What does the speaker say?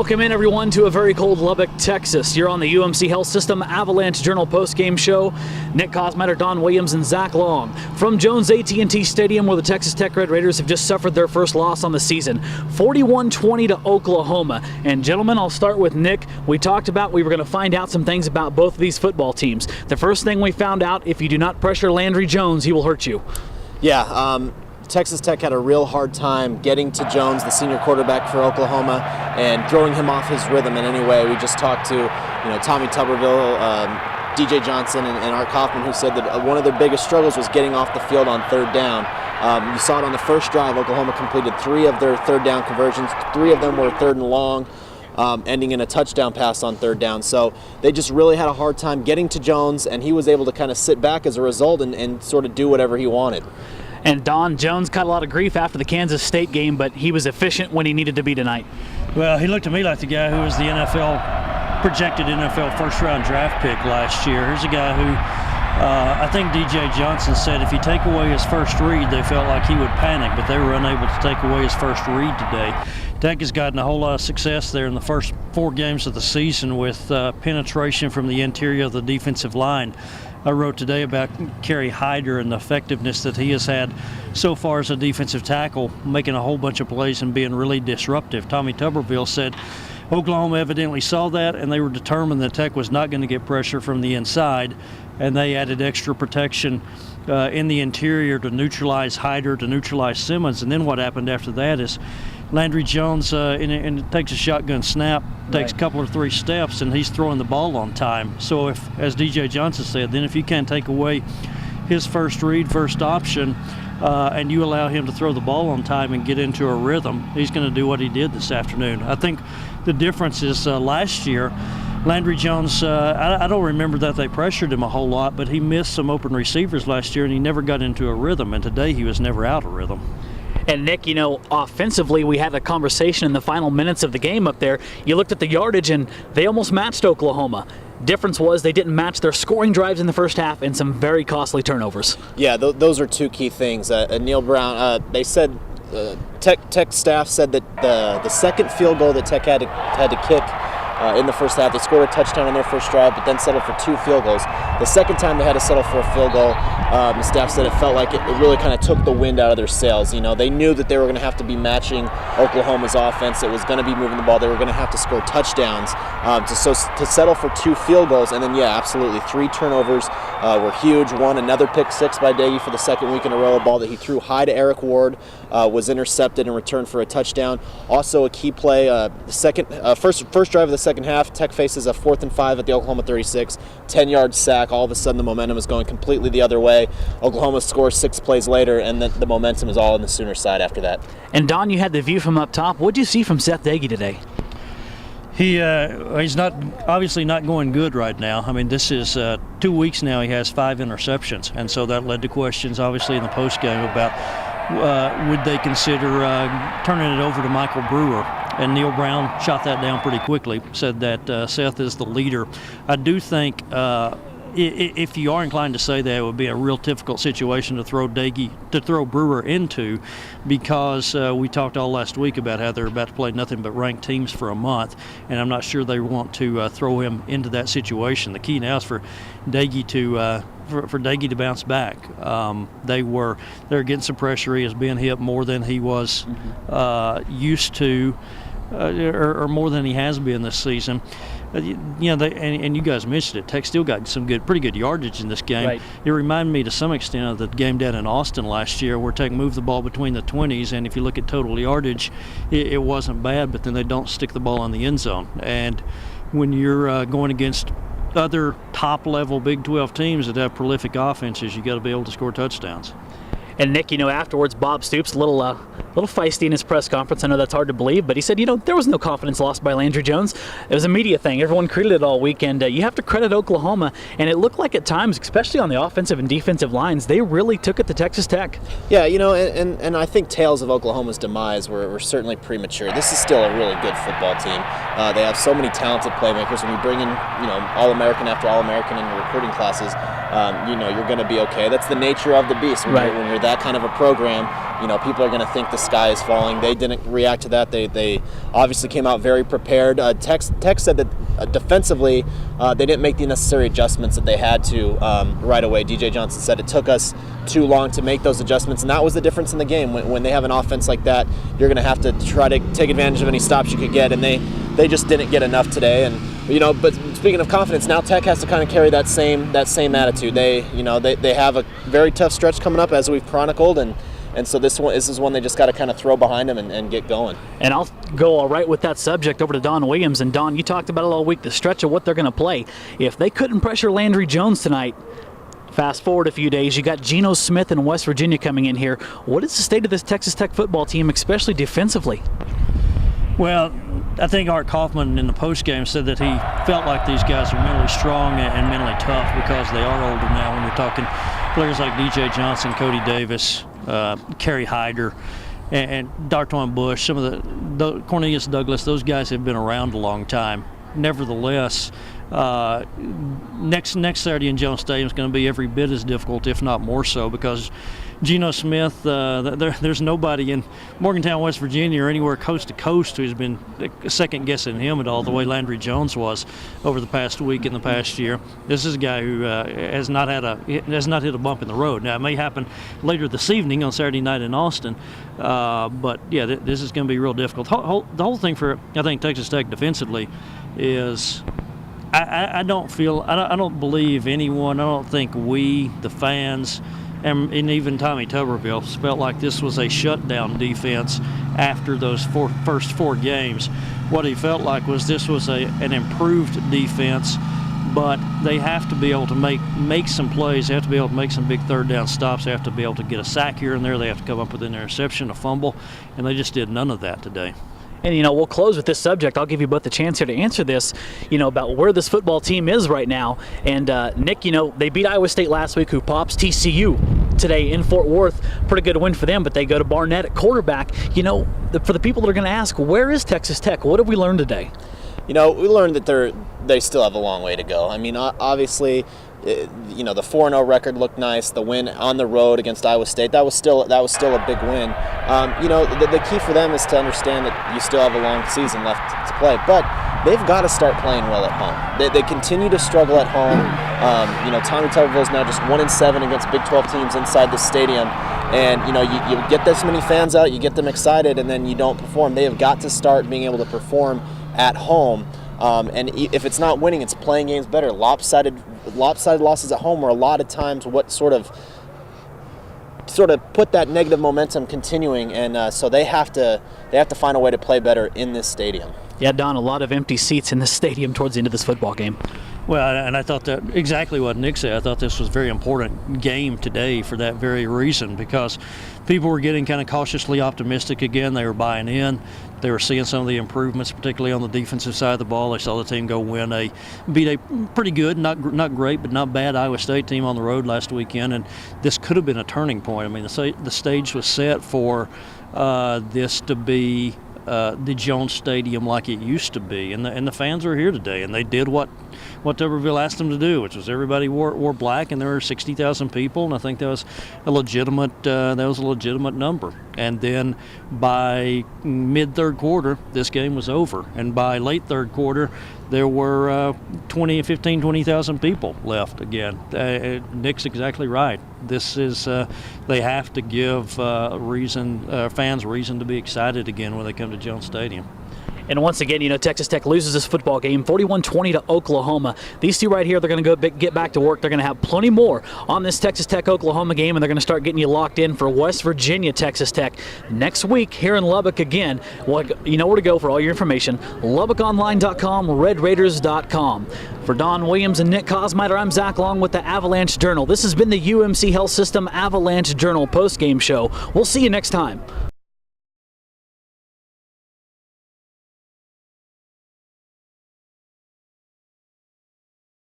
Welcome in, everyone, to a very cold Lubbock, Texas. You're on the UMC Health System Avalanche Journal postgame show. Nick Kosmatter, Don Williams, and Zach Long from Jones AT&T Stadium, where the Texas Tech Red Raiders have just suffered their first loss on the season, 41-20 to Oklahoma. And gentlemen, I'll start with Nick. We talked about we were going to find out some things about both of these football teams. The first thing we found out, if you do not pressure Landry Jones, he will hurt you. Yeah, Texas Tech had a real hard time getting to Jones, the senior quarterback for Oklahoma, and throwing him off his rhythm in any way. We just talked to, Tommy Tuberville, DJ Johnson, and Art Kaufman, who said that one of their biggest struggles was getting off the field on third down. You saw it on the first drive. Oklahoma completed 3 of their third down conversions. 3 of them were third and long, ending in a touchdown pass on third down. So they just really had a hard time getting to Jones, and he was able to kind of sit back as a result and sort of do whatever he wanted. And Don, Jones caught a lot of grief after the Kansas State game, but he was efficient when he needed to be tonight. Well, he looked to me like the guy who was the projected NFL first-round draft pick last year. Here's a guy who I think DJ Johnson said if you take away his first read, they felt like he would panic, but they were unable to take away his first read today. Tech has gotten a whole lot of success there in the first 4 games of the season with penetration from the interior of the defensive line. I wrote today about Kerry Hyder and the effectiveness that he has had so far as a defensive tackle, making a whole bunch of plays and being really disruptive. Tommy Tuberville said Oklahoma evidently saw that, and they were determined that Tech was not going to get pressure from the inside, and they added extra protection in the interior to neutralize Hyder, to neutralize Simmons. And then what happened after that is Landry Jones and takes a shotgun snap, takes a couple or 3 steps, and he's throwing the ball on time. So if, as DJ Johnson said, then if you can't take away his first read, first option, and you allow him to throw the ball on time and get into a rhythm, he's going to do what he did this afternoon. I think the difference is last year, Landry Jones, I don't remember that they pressured him a whole lot, but he missed some open receivers last year and he never got into a rhythm, and today he was never out of rhythm. And Nick, offensively, we had a conversation in the final minutes of the game up there. You looked at the yardage, and they almost matched Oklahoma. Difference was they didn't match their scoring drives in the first half and some very costly turnovers. Yeah, those are 2 key things. Neil Brown, they said, Tech staff said that the second field goal that Tech had to kick in the first half, they scored a touchdown on their first drive, but then settled for 2 field goals. The second time they had to settle for a field goal, the staff said it felt like it really kind of took the wind out of their sails. They knew that they were going to have to be matching Oklahoma's offense. It was going to be moving the ball. They were going to have to score touchdowns. To settle for 2 field goals, and then, yeah, absolutely, 3 turnovers were huge. Another pick 6 by Doege for the second week in a row. A ball that he threw high to Eric Ward was intercepted and returned for a touchdown. Also a key play, first drive of the second half, Tech faces a 4th and 5 at the Oklahoma 36, 10-yard sack. All of a sudden the momentum is going completely the other way. Oklahoma scores 6 plays later, and then the momentum is all on the Sooner side after that. And Don, you had the view from up top. What did you see from Seth Doege today? He's obviously not going good right now. I mean, this is 2 weeks now he has 5 interceptions, and so that led to questions obviously in the postgame about would they consider turning it over to Michael Brewer. And Neil Brown shot that down pretty quickly, said that Seth is the leader. I do think if you are inclined to say that, it would be a real difficult situation to throw Brewer into, because we talked all last week about how they're about to play nothing but ranked teams for a month, and I'm not sure they want to throw him into that situation. The key now is for Doege to bounce back. They're getting some pressure. He is being hit more than he was used to, or more than he has been this season. And you guys mentioned it, Tech still got some pretty good yardage in this game. Right. It reminded me to some extent of the game down in Austin last year where Tech moved the ball between the 20s, and if you look at total yardage, it wasn't bad, but then they don't stick the ball in the end zone. And when you're going against other top-level Big 12 teams that have prolific offenses, you got to be able to score touchdowns. And Nick, afterwards, Bob Stoops, a little feisty in his press conference. I know that's hard to believe, but he said, there was no confidence lost by Landry Jones. It was a media thing. Everyone credited it all weekend. You have to credit Oklahoma, and it looked like at times, especially on the offensive and defensive lines, they really took it to Texas Tech. Yeah, and I think tales of Oklahoma's demise were certainly premature. This is still a really good football team. They have so many talented playmakers. When you bring in, All-American after All-American in your recruiting classes, you're going to be okay. That's the nature of the beast. When you're that kind of a program, people are going to think the sky is falling. They didn't react to that. They obviously came out very prepared. Tech said that defensively, they didn't make the necessary adjustments that they had to right away. DJ Johnson said it took us too long to make those adjustments, and that was the difference in the game. When they have an offense like that, you're going to have to try to take advantage of any stops you could get, and they just didn't get enough today. And but speaking of confidence, now Tech has to kind of carry that same attitude. They have a very tough stretch coming up, as we've chronicled, and so this is one they just got to kind of throw behind them and get going. And I'll go all right with that subject over to Don Williams. And Don, you talked about it all week, the stretch of what they're going to play. If they couldn't pressure Landry Jones tonight, fast forward a few days, you got Geno Smith and West Virginia coming in here. What is the state of this Texas Tech football team, especially defensively? Well, I think Art Kaufman in the postgame said that he felt like these guys are mentally strong and mentally tough because they are older now. When you're talking players like DJ Johnson, Cody Davis, Kerry Hyder, and Dartwan Bush, some of the Cornelius Douglas, those guys have been around a long time. Nevertheless, next Saturday in Jones Stadium is going to be every bit as difficult, if not more so, because Geno Smith, there's nobody in Morgantown, West Virginia, or anywhere coast to coast who's been second guessing him at all, the way Landry Jones was over the past week and the past year. This is a guy who has not hit a bump in the road. Now it may happen later this evening on Saturday night in Austin, but yeah, this is going to be real difficult. The whole thing for I think Texas Tech defensively is. I don't believe anyone. I don't think we, the fans, and even Tommy Tuberville felt like this was a shutdown defense after those first four games. What he felt like was this was an improved defense, but they have to be able to make some plays. They have to be able to make some big third down stops. They have to be able to get a sack here and there. They have to come up with an interception, a fumble, and they just did none of that today. And, we'll close with this subject. I'll give you both a chance here to answer this, about where this football team is right now. And, Nick, they beat Iowa State last week, who pops TCU today in Fort Worth. Pretty good win for them, but they go to Barnett at quarterback. For the people that are going to ask, where is Texas Tech? What have we learned today? We learned that they still have a long way to go. I mean, obviously, the 4-0 record looked nice. The win on the road against Iowa State, that was still a big win. The key for them is to understand that you still have a long season left to play, but they've got to start playing well at home. They continue to struggle at home. Tommy Tuberville is now just 1-7 against Big 12 teams inside the stadium, and you get this many fans out, you get them excited, and then you don't perform. They have got to start being able to perform at home. And if it's not winning, it's playing games better. Lopsided losses at home are a lot of times what sort of put that negative momentum continuing, and so they have to find a way to play better in this stadium. Yeah, Don, a lot of empty seats in this stadium towards the end of this football game. Well, and I thought that exactly what Nick said. I thought this was a very important game today for that very reason, because people were getting kind of cautiously optimistic again. They were buying in. They were seeing some of the improvements, particularly on the defensive side of the ball. They saw the team beat a pretty good, not great, but not bad Iowa State team on the road last weekend, and this could have been a turning point. I mean, the stage was set for this to be the Jones Stadium like it used to be, and the fans were here today, and they did what Tuberville asked them to do, which was everybody wore black, and there were 60,000 people, and I think that was a legitimate number. And then by mid-third quarter, this game was over, and by late third quarter, there were 20,000 people left again. Nick's exactly right. This is they have to give fans reason to be excited again when they come to Jones Stadium. And once again, Texas Tech loses this football game 41-20 to Oklahoma. These two right here, they're going to get back to work. They're going to have plenty more on this Texas Tech-Oklahoma game, and they're going to start getting you locked in for West Virginia Texas Tech next week here in Lubbock again. Well, you know where to go for all your information. LubbockOnline.com, RedRaiders.com. For Don Williams and Nick Kosmider, I'm Zach Long with the Avalanche Journal. This has been the UMC Health System Avalanche Journal postgame show. We'll see you next time.